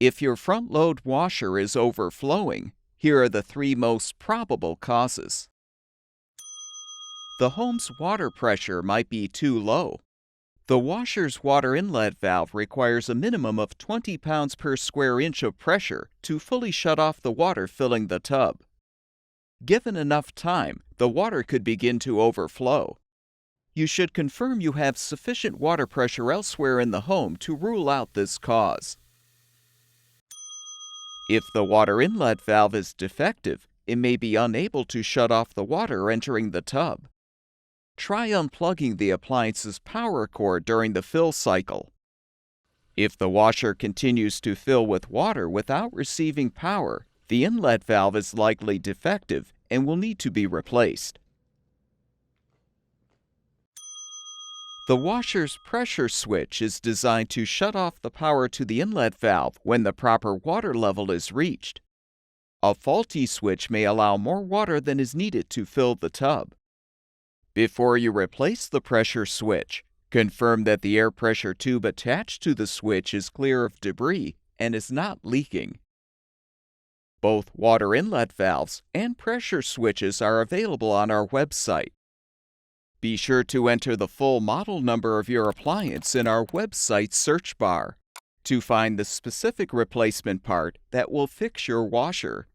If your front-load washer is overflowing, here are the 3 most probable causes. The home's water pressure might be too low. The washer's water inlet valve requires a minimum of 20 pounds per square inch of pressure to fully shut off the water filling the tub. Given enough time, the water could begin to overflow. You should confirm you have sufficient water pressure elsewhere in the home to rule out this cause. If the water inlet valve is defective, it may be unable to shut off the water entering the tub. Try unplugging the appliance's power cord during the fill cycle. If the washer continues to fill with water without receiving power, the inlet valve is likely defective and will need to be replaced. The washer's pressure switch is designed to shut off the power to the inlet valve when the proper water level is reached. A faulty switch may allow more water than is needed to fill the tub. Before you replace the pressure switch, confirm that the air pressure tube attached to the switch is clear of debris and is not leaking. Both water inlet valves and pressure switches are available on our website. Be sure to enter the full model number of your appliance in our website search bar to find the specific replacement part that will fix your washer.